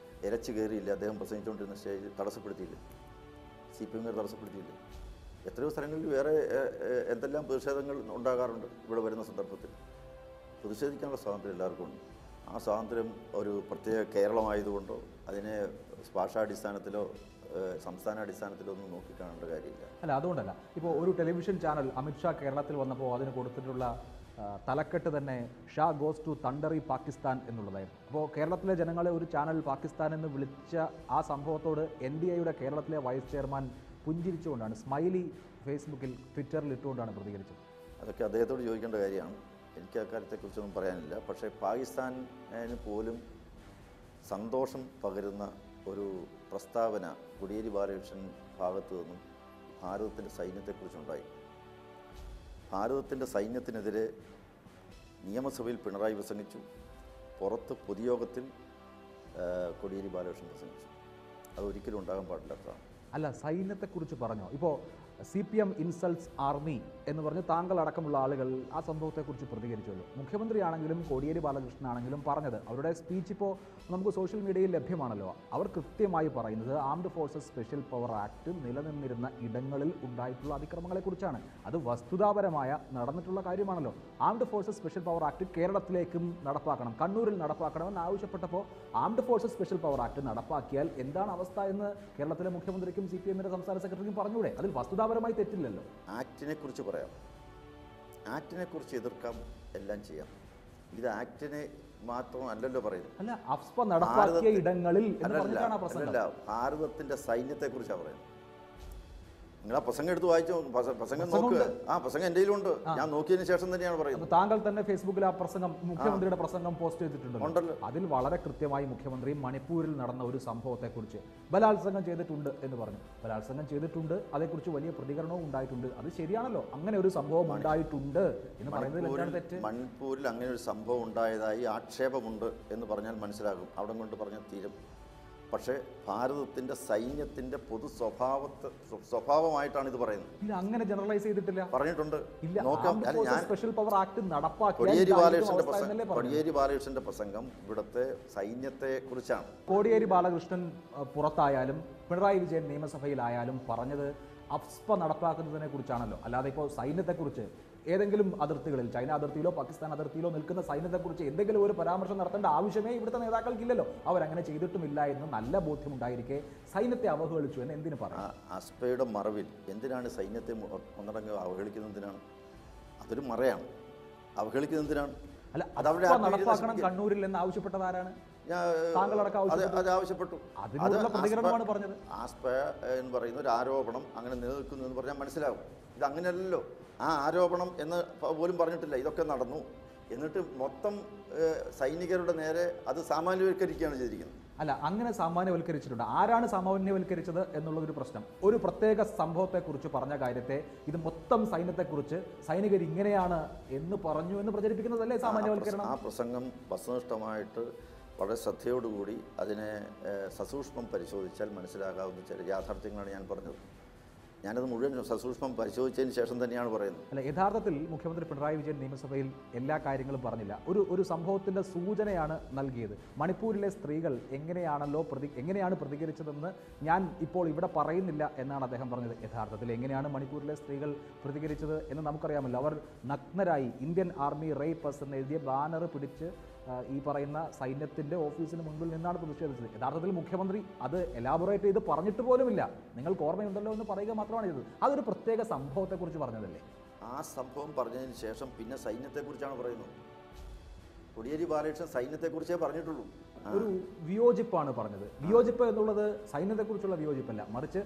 ഇരച്ചു കയറിയില്ല, അദ്ദേഹം പ്രസംഗിച്ചുകൊണ്ടിരുന്ന സ്റ്റേജ് തടസ്സപ്പെടുത്തിയില്ല, CPM തടസ്സപ്പെടുത്തിയില്ല. എത്രയോ സ്ഥലങ്ങളിൽ വേറെ എന്തെല്ലാം പ്രതിഷേധങ്ങൾ ഉണ്ടാകാറുണ്ട്. ഇവിടെ വരുന്ന സന്ദർഭത്തിൽ പ്രതിഷേധിക്കാനുള്ള സ്വാതന്ത്ര്യം എല്ലാവർക്കും ഉണ്ട്. ആ സ്വാതന്ത്ര്യം ഒരു പ്രത്യേക കേരളമായതുകൊണ്ടോ അതിനെ ഭാഷാടിസ്ഥാനത്തിലോ സംസ്ഥാനാടിസ്ഥാനത്തിലോ ഒന്നും നോക്കിക്കാണേണ്ട കാര്യമില്ല. അല്ല, അതുകൊണ്ടല്ല. ഇപ്പോൾ ഒരു ടെലിവിഷൻ ചാനൽ അമിത്ഷാ കേരളത്തിൽ വന്നപ്പോൾ അതിന് കൊടുത്തിട്ടുള്ള തലക്കെട്ട് തന്നെ ഷാ ഗോസ് ടു തണ്ടറി പാകിസ്ഥാൻ എന്നുള്ളതായിരുന്നു. അപ്പോൾ കേരളത്തിലെ ജനങ്ങളെ ഒരു ചാനൽ പാകിസ്ഥാൻ എന്ന് വിളിച്ച ആ സംഭവത്തോട് NDAയുടെ കേരളത്തിലെ വൈസ് ചെയർമാൻ പുഞ്ചിരിച്ചുകൊണ്ടാണ്, സ്മൈലി ഫേസ്ബുക്കിൽ ട്വിറ്ററിൽ ഇട്ടുകൊണ്ടാണ് പ്രതികരിച്ചത്. അതൊക്കെ അദ്ദേഹത്തോട് ചോദിക്കേണ്ട കാര്യമാണ്. എനിക്ക് അക്കാര്യത്തെക്കുറിച്ചൊന്നും പറയാനില്ല. പക്ഷേ പാകിസ്ഥാന് പോലും സന്തോഷം പകരുന്ന ഒരു പ്രസ്താവന കോടിയേരി ബാലകൃഷ്ണൻ ഭാഗത്തു നിന്നും ഭാരതത്തിൻ്റെ സൈന്യത്തെക്കുറിച്ചുണ്ടായി. ഭാരതത്തിൻ്റെ സൈന്യത്തിനെതിരെ നിയമസഭയിൽ പിണറായി പ്രസംഗിച്ചു, പുറത്ത് പൊതുയോഗത്തിൽ കോടിയേരി ബാലകൃഷ്ണൻ പ്രസംഗിച്ചു. അതൊരിക്കലും ഉണ്ടാകാൻ പാടില്ലാത്തതാണ്. അല്ല, സൈന്യത്തെക്കുറിച്ച് പറഞ്ഞോ? ഇപ്പോൾ CPM ഇൻസൾട്ട്സ് ആർമി എന്ന് പറഞ്ഞ് താങ്കൾ അടക്കമുള്ള ആളുകൾ ആ സംഭവത്തെക്കുറിച്ച് പ്രതികരിച്ചുള്ളൂ. മുഖ്യമന്ത്രിയാണെങ്കിലും കോടിയേരി ബാലകൃഷ്ണനാണെങ്കിലും പറഞ്ഞത്, അവരുടെ സ്പീച്ച് ഇപ്പോൾ നമുക്ക് സോഷ്യൽ മീഡിയയിൽ ലഭ്യമാണല്ലോ, അവർ കൃത്യമായി പറയുന്നത് armed forces special power act നിലനിന്നിരുന്ന ഇടങ്ങളിൽ ഉണ്ടായിട്ടുള്ള അതിക്രമങ്ങളെക്കുറിച്ചാണ്. അത് വസ്തുതാപരമായ നടന്നിട്ടുള്ള കാര്യമാണല്ലോ. Armed forces special power act കേരളത്തിലേക്കും നടപ്പാക്കണം, കണ്ണൂരിൽ നടപ്പാക്കണമെന്ന് ആവശ്യപ്പെട്ടപ്പോൾ armed forces special power act നടപ്പാക്കിയാൽ എന്താണ് അവസ്ഥ എന്ന് കേരളത്തിലെ മുഖ്യമന്ത്രിക്കും CPMന്റെ സംസ്ഥാന സെക്രട്ടറിക്കും പറഞ്ഞൂടെ? അതിൽ വസ്തുതാപരമായി തെറ്റില്ലല്ലോ. ആക്ടിനെ കുറിച്ച് പറയാം, ആക്ടിനെ കുറിച്ച് എതിർക്കാം, എല്ലാം ചെയ്യാം. ഇത് ആക്ടിനെ മാത്രമല്ലല്ലോ പറയുന്നത്. അല്ല, അഫ്സ്പ നടപ്പാക്കിയ ഇടങ്ങളിൽ അല്ല, ഭാരതത്തിന്റെ സൈന്യത്തെക്കുറിച്ചാണ് പറയുന്നത്. നിങ്ങൾ ആ പ്രസംഗം എടുത്ത് വായിച്ചു, പ്രസംഗം നോക്കുക. ആ പ്രസംഗം എൻ്റെ കയ്യിലുണ്ട്, ഞാൻ നോക്കിയതിന് ശേഷം തന്നെയാണ് പറയുന്നത്. താങ്കൾ തന്നെ ഫേസ്ബുക്കിൽ ആ പ്രസംഗം, മുഖ്യമന്ത്രിയുടെ പ്രസംഗം പോസ്റ്റ് ചെയ്തിട്ടുണ്ടല്ലോ. അതിൽ വളരെ കൃത്യമായി മുഖ്യമന്ത്രി മണിപ്പൂരിൽ നടന്ന ഒരു സംഭവത്തെക്കുറിച്ച് ബലാത്സംഗം ചെയ്തിട്ടുണ്ട് എന്ന് പറഞ്ഞു. ബലാത്സംഗം ചെയ്തിട്ടുണ്ട്, അതേക്കുറിച്ച് വലിയ പ്രതികരണവും ഉണ്ടായിട്ടുണ്ട്. അത് ശരിയാണല്ലോ, അങ്ങനെ ഒരു സംഭവം ഉണ്ടായിട്ടുണ്ട് എന്ന് പറയുന്നതിൽ എന്താണ് തെറ്റ്? മണിപ്പൂരിൽ അങ്ങനെ ഒരു സംഭവം ഉണ്ടായതായി ആക്ഷേപമുണ്ട് എന്ന് പറഞ്ഞാൽ മനസ്സിലാകും, അവിടെ കൊണ്ട് പറഞ്ഞാൽ തീരും. പക്ഷേ ഭാരതത്തിന്റെ സൈന്യത്തിന്റെ പൊതു സ്വഭാവമായിട്ടാണ് ഇത് പറയുന്നത്. ഇല്ല, അങ്ങനെ ജനറലൈസ് ചെയ്തിട്ടില്ല, പറഞ്ഞിട്ടുണ്ട്. സ്പെഷ്യൽ പവർ ആക്ട് കോടിയേരി ബാലകൃഷ്ണന്റെ പ്രസംഗം ഇവിടുത്തെ സൈന്യത്തെ കുറിച്ചാണ്. കോടിയേരി ബാലകൃഷ്ണൻ പുറത്തായാലും പിണറായി വിജയൻ നിയമസഭയിലായാലും പറഞ്ഞത് അഫ്സ്പ നടപ്പാക്കുന്നതിനെ കുറിച്ചാണല്ലോ, അല്ലാതെ ഇപ്പോൾ സൈന്യത്തെക്കുറിച്ച് ഏതെങ്കിലും അതിർത്തികളിൽ, ചൈന അതിർത്തിയിലോ പാകിസ്ഥാൻ അതിർത്തിയിലോ നിൽക്കുന്ന സൈന്യത്തെക്കുറിച്ച് എന്തെങ്കിലും ഒരു പരാമർശം നടത്തേണ്ട ആവശ്യമേ ഇവിടുത്തെ നേതാക്കൾക്കില്ലല്ലോ. അവരങ്ങനെ ചെയ്തിട്ടുമില്ല എന്ന് നല്ല ബോധ്യമുണ്ടായിരിക്കെ സൈന്യത്തെ അവഹേളിച്ചു എന്ന് എന്തിനു പറയാം? അസ്പയുടെ മറവിൽ എന്തിനാണ് സൈന്യത്തെ ഒന്നടങ്കം അവഹേളിക്കുന്നതിനാണ്? അതൊരു മറയാണ്. അവഹേളിക്കുന്നതിനാണ്. അല്ല, അത് നടപ്പാക്കണം കണ്ണൂരിൽ എന്ന് ആവശ്യപ്പെട്ടത് ആരാണ്? അത് ആവശ്യപ്പെട്ടു. അതിനുള്ള പ്രതികരണമാണ് പറഞ്ഞത്. ആസ്പ എന്ന് പറയുന്ന ഒരു ആരോപണം അങ്ങനെ നിലനിൽക്കുന്നു എന്ന് പറഞ്ഞാൽ മനസ്സിലാവും. ഇത് അങ്ങനെയല്ലല്ലോ, ആ ആരോപണം എന്ന് പോലും പറഞ്ഞിട്ടില്ല. ഇതൊക്കെ നടന്നു, എന്നിട്ട് മൊത്തം സൈനികരുടെ നേരെ അത് സാമാന്യവൽക്കരിക്കുകയാണ് ചെയ്തിരിക്കുന്നത്. അല്ല, അങ്ങനെ സാമാന്യവൽക്കരിച്ചിട്ടുണ്ട്. ആരാണ് സാമാന്യവൽക്കരിച്ചത് എന്നുള്ളതൊരു പ്രശ്നം. ഒരു പ്രത്യേക സംഭവത്തെക്കുറിച്ച് പറഞ്ഞ കാര്യത്തെ ഇത് മൊത്തം സൈന്യത്തെക്കുറിച്ച് സൈനികർ ഇങ്ങനെയാണ് എന്ന് പറഞ്ഞു എന്ന് പ്രചരിപ്പിക്കുന്നതല്ലേ സാമാന്യവൽക്കരണം? ആ പ്രസംഗം വസ്തുനിഷ്ഠമായിട്ട് വളരെ ശ്രദ്ധയോടുകൂടി അതിനെ സസൂക്ഷ്മം പരിശോധിച്ചാൽ മനസ്സിലാകാവുന്ന ചില യാഥാർത്ഥ്യങ്ങളാണ് ഞാൻ പറഞ്ഞത്. ഞാനത് മുഴുവൻ സസൂക്ഷ്മം പരിശോധിച്ചതിന് ശേഷം തന്നെയാണ് പറയുന്നത്. അല്ല, യഥാർത്ഥത്തിൽ മുഖ്യമന്ത്രി പിണറായി വിജയൻ നിയമസഭയിൽ എല്ലാ കാര്യങ്ങളും പറഞ്ഞില്ല. ഒരു സംഭവത്തിൻ്റെ സൂചനയാണ് നൽകിയത്. മണിപ്പൂരിലെ സ്ത്രീകൾ എങ്ങനെയാണ് പ്രതികരിച്ചതെന്ന് ഞാൻ ഇപ്പോൾ ഇവിടെ പറയുന്നില്ല എന്നാണ് അദ്ദേഹം പറഞ്ഞത്. യഥാർത്ഥത്തിൽ എങ്ങനെയാണ് മണിപ്പൂരിലെ സ്ത്രീകൾ പ്രതികരിച്ചത് എന്ന് നമുക്കറിയാമല്ലോ. അവർ നഗ്നരായി ഇന്ത്യൻ ആർമി റേപ്പേഴ്സ് എന്ന് എഴുതിയ ബാനർ പിടിച്ച് ഈ പറയുന്ന സൈന്യത്തിൻ്റെ ഓഫീസിന് മുൻപിൽ നിന്നാണ് പ്രതിഷേധിച്ചത്. യഥാർത്ഥത്തിൽ മുഖ്യമന്ത്രി അത് എലാബറേറ്റ് ചെയ്ത് പറഞ്ഞിട്ട് പോലുമില്ല. നിങ്ങൾക്ക് ഓർമ്മയുണ്ടല്ലോ എന്ന് പറയുക മാത്രമാണ് ചെയ്തത്. അതൊരു പ്രത്യേക സംഭവത്തെക്കുറിച്ച് പറഞ്ഞതല്ലേ? ആ സംഭവം പറഞ്ഞതിന് ശേഷം പിന്നെ സൈന്യത്തെക്കുറിച്ചാണ് പറയുന്നത്. കോടിയേരി ബാലകൃഷ്ണൻ സൈന്യത്തെക്കുറിച്ചേ പറഞ്ഞിട്ടുള്ളൂ. ഒരു വിയോജിപ്പാണ് പറഞ്ഞത്. വിയോജിപ്പ് എന്നുള്ളത് സൈന്യത്തെക്കുറിച്ചുള്ള വിയോജിപ്പല്ല, മറിച്ച്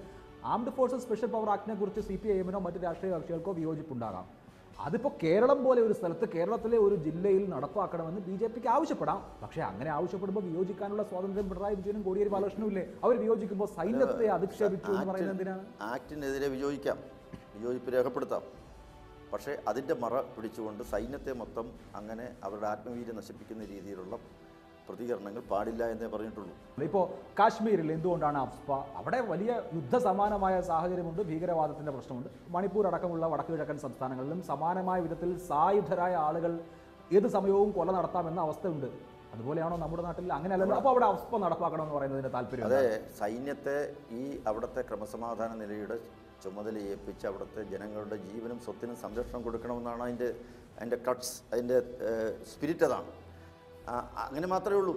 ആംഡ് ഫോഴ്സസ് സ്പെഷ്യൽ പവർ ആക്ടിനെ കുറിച്ച് CPIM-നോ മറ്റ് രാഷ്ട്രീയ കക്ഷികൾക്കോ വിയോജിപ്പുണ്ടാകാം. അതിപ്പോൾ കേരളം പോലെ ഒരു സ്ഥലത്ത്, കേരളത്തിലെ ഒരു ജില്ലയിൽ നടപ്പാക്കണമെന്ന് BJPക്ക് ആവശ്യപ്പെടാം. പക്ഷേ അങ്ങനെ ആവശ്യപ്പെടുമ്പോൾ വിയോജിക്കാനുള്ള സ്വാതന്ത്ര്യം പിണറായി വിജയനും കോടിയേരി ബാലകൃഷ്ണനും ഇല്ലേ? അവർ വിയോജിക്കുമ്പോൾ സൈന്യത്തെ അധിക്ഷേപിച്ചു എന്ന് പറയുന്നത് എന്തിനാണ്? ആക്ടിനെതിരെ വിയോജിക്കാം, വിയോജിപ്പ് രേഖപ്പെടുത്താം. പക്ഷേ അതിൻ്റെ മറ പിടിച്ചുകൊണ്ട് സൈന്യത്തെ മൊത്തം അങ്ങനെ അവരുടെ ആത്മവീര്യം നശിപ്പിക്കുന്ന രീതിയിലുള്ള പ്രതികരണങ്ങൾ പാടില്ല എന്നേ പറഞ്ഞിട്ടുള്ളൂ. ഇപ്പോൾ കാശ്മീരിൽ എന്തുകൊണ്ടാണ് അഫ്സ്പ? അവിടെ വലിയ യുദ്ധസമാനമായ സാഹചര്യമുണ്ട്, ഭീകരവാദത്തിൻ്റെ പ്രശ്നമുണ്ട്. മണിപ്പൂർ അടക്കമുള്ള വടക്കു കിഴക്കൻ സംസ്ഥാനങ്ങളിലും സമാനമായ വിധത്തിൽ സായുധരായ ആളുകൾ ഏത് സമയവും കൊല നടത്താമെന്ന അവസ്ഥയുണ്ട്. അതുപോലെയാണോ നമ്മുടെ നാട്ടിൽ? അങ്ങനെയല്ലല്ലോ. അപ്പോൾ അവിടെ അഫ്സ്പ നടപ്പാക്കണമെന്ന് പറയുന്നതിന് താല്പര്യം? അതെ, സൈന്യത്തെ ഈ അവിടുത്തെ ക്രമസമാധാന നിലയുടെ ചുമതല ഏൽപ്പിച്ച് അവിടുത്തെ ജനങ്ങളുടെ ജീവനും സ്വത്തിനും സംരക്ഷണം കൊടുക്കണമെന്നാണ് അതിൻ്റെ കട്ട്സ്, അതിൻ്റെ സ്പിരിറ്റ്. അതാണ്. അങ്ങനെ മാത്രമേ ഉള്ളൂ.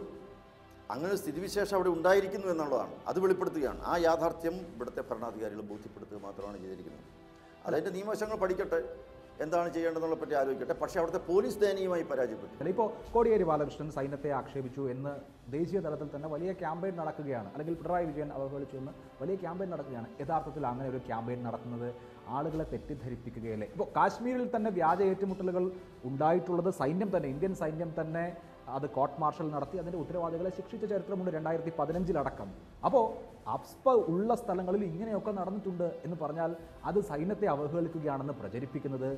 അങ്ങനെ ഒരു സ്ഥിതിവിശേഷം അവിടെ ഉണ്ടായിരിക്കുന്നു എന്നുള്ളതാണ്. അത് വെളിപ്പെടുത്തുകയാണ്. ആ യാഥാർത്ഥ്യം ഇവിടുത്തെ ഭരണാധികാരികൾ ബോധ്യപ്പെടുത്തുക മാത്രമാണ് ചെയ്തിരിക്കുന്നത്. അതിൻ്റെ നിയമവശങ്ങൾ പഠിക്കട്ടെ, എന്താണ് ചെയ്യേണ്ടതെന്നുള്ള പറ്റി ആലോചിക്കട്ടെ. പക്ഷേ അവിടുത്തെ പോലീസ് ദയനീയമായി പരാജയപ്പെട്ടു. ഇപ്പോൾ കോടിയേരി ബാലകൃഷ്ണൻ സൈന്യത്തെ ആക്ഷേപിച്ചു എന്ന് ദേശീയ തലത്തിൽ തന്നെ വലിയ ക്യാമ്പയിൻ നടക്കുകയാണ്, അല്ലെങ്കിൽ പിണറായി വിജയൻ അവഹേളിച്ചു എന്ന് വലിയ ക്യാമ്പയിൻ നടക്കുകയാണ്. യഥാർത്ഥത്തിൽ അങ്ങനെ ഒരു ക്യാമ്പയിൻ നടത്തുന്നത് ആളുകളെ തെറ്റിദ്ധരിപ്പിക്കുകയല്ലേ? ഇപ്പോൾ കാശ്മീരിൽ തന്നെ വ്യാജ ഏറ്റുമുട്ടലുകൾ ഉണ്ടായിട്ടുള്ളത് സൈന്യം തന്നെ, ഇന്ത്യൻ സൈന്യം തന്നെ അത് കോർട്ട് മാർഷൽ നടത്തി അതിൻ്റെ ഉത്തരവാദികളെ ശിക്ഷിച്ച ചരിത്രമുണ്ട് 2015 അപ്പോൾ അഫ്സ്പ ഉള്ള സ്ഥലങ്ങളിൽ ഇങ്ങനെയൊക്കെ നടന്നിട്ടുണ്ട് എന്ന് പറഞ്ഞാൽ അത് സൈന്യത്തെ അവഹേളിക്കുകയാണെന്ന് പ്രചരിപ്പിക്കുന്നത്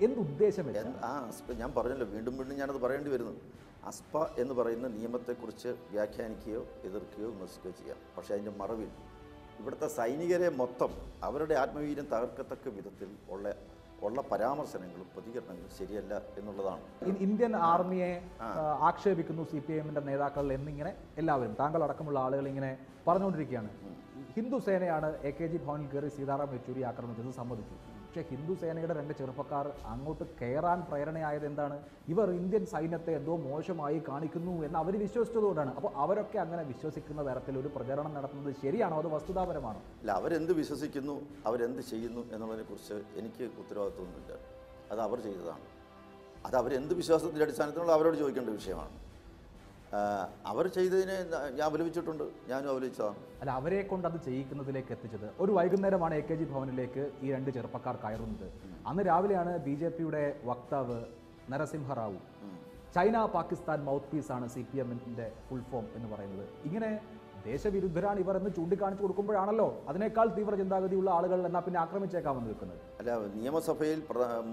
എന്തുദ്ദേശം? ഞാൻ പറഞ്ഞല്ലോ, വീണ്ടും വീണ്ടും ഞാനത് പറയേണ്ടി വരുന്നു. അസ്പ എന്ന് പറയുന്ന നിയമത്തെക്കുറിച്ച് വ്യാഖ്യാനിക്കുകയോ എതിർക്കുകയോ വിമർശിക്കുകയോ ചെയ്യാം. പക്ഷേ അതിൻ്റെ മറവിൽ ഇവിടുത്തെ സൈനികരെ മൊത്തം അവരുടെ ആത്മവീര്യം തകർക്കത്തക്ക വിധത്തിൽ ഉള്ള പരാമർശനങ്ങളും പ്രതികരണങ്ങളും ശരിയല്ല എന്നുള്ളതാണ്. ഇന്ത്യൻ ആർമിയെ ആക്ഷേപിക്കുന്നു CPIM-ന്റെ നേതാക്കൾ എന്നിങ്ങനെ എല്ലാവരും, താങ്കൾ അടക്കമുള്ള ആളുകൾ ഇങ്ങനെ പറഞ്ഞുകൊണ്ടിരിക്കുകയാണ്. ഹിന്ദു സേനയാണ് AKG ഭവനിൽ കയറി സീതാറാം യെച്ചൂരി ആക്രമിച്ചത്, സമ്മതിച്ചു. പക്ഷേ ഹിന്ദു സേനയുടെ 2 ചെറുപ്പക്കാർ അങ്ങോട്ട് കയറാൻ പ്രേരണയായത് എന്താണ്? ഇവർ ഇന്ത്യൻ സൈന്യത്തെ എന്തോ മോശമായി കാണിക്കുന്നു എന്ന് അവർ വിശ്വസിച്ചതുകൊണ്ടാണ്. അപ്പോൾ അവരൊക്കെ അങ്ങനെ വിശ്വസിക്കുന്ന തരത്തിൽ ഒരു പ്രചരണം നടത്തുന്നത് ശരിയാണോ? അത് വസ്തുതാപരമാണോ? അല്ല, അവരെന്ത് വിശ്വസിക്കുന്നു, അവരെന്ത് ചെയ്യുന്നു എന്നുള്ളതിനെക്കുറിച്ച് എനിക്ക് ഉത്തരവാദിത്വമൊന്നുമില്ല. അത് അവർ ചെയ്തതാണ്. അത് അവരെന്ത് വിശ്വാസത്തിൻ്റെ അടിസ്ഥാനത്തിലുള്ള അവരോട് ചോദിക്കേണ്ട വിഷയമാണ്. അവർ ചെയ്തതിനെ ഞാൻ അപലപിച്ചിട്ടുണ്ട്, ഞാനും അപലപിച്ചതാണ്. അല്ല, അവരെ കൊണ്ട് അത് ചെയ്യിക്കുന്നതിലേക്ക് എത്തിച്ചത് ഒരു വൈകുന്നേരമാണ് AKG ഭവനിലേക്ക് ഈ 2 ചെറുപ്പക്കാർ കയറുന്നത്. അന്ന് രാവിലെയാണ് BJPയുടെ വക്താവ് നരസിംഹറാവു ചൈന പാകിസ്ഥാൻ മൗത്ത് പീസാണ് CPM-ന്റെ ഫുൾ ഫോം എന്ന് പറയുന്നത്. ഇങ്ങനെ ദേശവിരുദ്ധരാണ് ഇവർ എന്ന് ചൂണ്ടിക്കാണിച്ചു കൊടുക്കുമ്പോഴാണല്ലോ അതിനേക്കാൾ തീവ്ര ചിന്താഗതിയുള്ള ആളുകൾ എന്നാൽ പിന്നെ ആക്രമിച്ചേക്കാമെന്ന് വെക്കുന്നത്. അല്ല, നിയമസഭയിൽ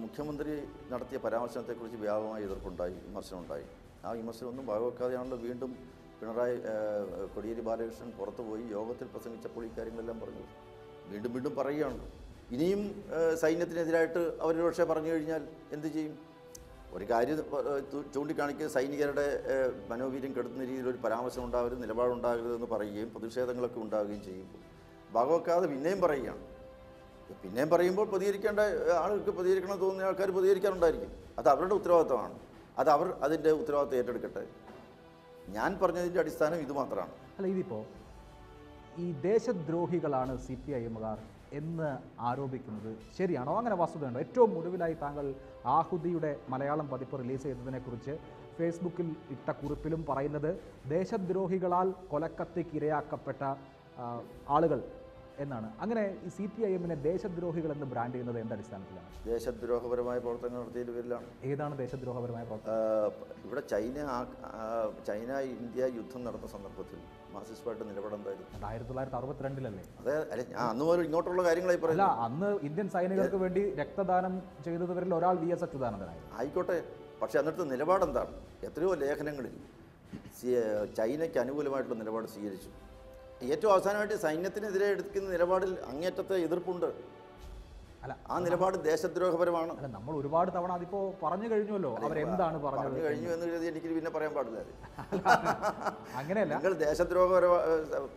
മുഖ്യമന്ത്രി നടത്തിയ പരാമർശനത്തെക്കുറിച്ച് വ്യാപകമായ എതിർപ്പുണ്ടായി, വിമർശനമുണ്ടായി. ആ വിമർശനമൊന്നും വകവെക്കാതെയാണല്ലോ വീണ്ടും കോടിയേരി ബാലകൃഷ്ണൻ പുറത്തു പോയി യോഗത്തിൽ പ്രസംഗിച്ചപ്പോൾ ഈ കാര്യങ്ങളെല്ലാം പറഞ്ഞത്. വീണ്ടും വീണ്ടും പറയുകയാണല്ലോ. ഇനിയും സൈന്യത്തിനെതിരായിട്ട് അവർ പക്ഷേ പറഞ്ഞു കഴിഞ്ഞാൽ എന്ത് ചെയ്യും? ഒരു കാര്യം ചൂണ്ടിക്കാണിക്കുക, സൈനികരുടെ മനോവീര്യം കെടുത്തുന്ന രീതിയിലൊരു പരാമർശം ഉണ്ടാകരുത്, നിലപാടുണ്ടാകരുതെന്ന് പറയുകയും പ്രതിഷേധങ്ങളൊക്കെ ഉണ്ടാവുകയും ചെയ്യുമ്പോൾ വകവെക്കാതെ പിന്നെയും പറയുകയാണ്. പിന്നെയും പറയുമ്പോൾ പ്രതികരിക്കേണ്ട ആളുകൾക്ക് പ്രതികരിക്കണം തോന്നുന്ന ആൾക്കാർ പ്രതികരിക്കാറുണ്ടായിരിക്കും. അത് അവരുടെ ഉത്തരവാദിത്തമാണ്. അത് അവർ അതിൻ്റെ ഉത്തരവാദിത്തം ഏറ്റെടുക്കട്ടെ. ഞാൻ പറഞ്ഞതിൻ്റെ അടിസ്ഥാനം ഇത് മാത്രമാണ്. അല്ല, ഇതിപ്പോൾ ഈ ദേശദ്രോഹികളാണ് CPIM-കാർ എന്ന് ആരോപിക്കുന്നത് ശരിയാണോ? അങ്ങനെ വസ്തുതയുണ്ടോ? ഏറ്റവും ഒടുവിലായി താങ്കൾ ആഹുതിയുടെ മലയാളം പതിപ്പ് റിലീസ് ചെയ്തതിനെക്കുറിച്ച് ഫേസ്ബുക്കിൽ ഇട്ട കുറിപ്പിലും പറയുന്നത് ദേശദ്രോഹികളാൽ കൊലക്കത്തിക്കിരയാക്കപ്പെട്ട ആളുകൾ എന്നാണ്. അങ്ങനെ ഈ CPIM-നെ ദേശദ്രോഹികൾ എന്ന് ബ്രാൻഡ് ചെയ്യുന്നത് എന്തടിസ്ഥാനത്തിലാണ്? ദേശദ്രോഹപരമായ പ്രവർത്തനങ്ങൾ നടത്തിയതിൻ്റെ പേരിലാണ്. ഏതാണ് ദേശദ്രോഹപരമായ പ്രവർത്തനം? ഇവിടെ ചൈന ഇന്ത്യ യുദ്ധം നടന്ന സന്ദർഭത്തിൽ മാർക്സിസ്റ്റ് പാർട്ടി നിലപാടെന്തായിരുന്നു? 1962-ലല്ലേ? അതെ, അല്ലെ, ഞാൻ അന്ന് മുതൽ ഇങ്ങോട്ടുള്ള കാര്യങ്ങളായി പറയില്ല. അന്ന് ഇന്ത്യൻ സൈനികർക്ക് വേണ്ടി രക്തദാനം ചെയ്തവരിൽ ഒരാൾ VS അച്യുതാനന്ദനായിരുന്നു. ആയിക്കോട്ടെ, പക്ഷേ അന്നത്തെ നിലപാടെന്താണ്? എത്രയോ ലേഖനങ്ങളിൽ ചൈനയ്ക്ക് അനുകൂലമായിട്ടുള്ള നിലപാട് സ്വീകരിച്ചു. ഏറ്റവും അവസാനമായിട്ട് സൈന്യത്തിനെതിരെ എടുക്കുന്ന നിലപാടിൽ അങ്ങേറ്റത്തെ എതിർപ്പുണ്ട്. അല്ല, ആ നിലപാട് ദേശദ്രോഹപരമാണ്. അല്ല, നമ്മൾ ഒരുപാട് തവണ അതിപ്പോൾ പറഞ്ഞു കഴിഞ്ഞല്ലോ. അവരെന്താണ് പറഞ്ഞു കഴിഞ്ഞു എന്ന് കരുതി എനിക്ക് പിന്നെ പറയാൻ പാടില്ല. അങ്ങനെയല്ല, നിങ്ങൾ ദേശദ്രോഹപര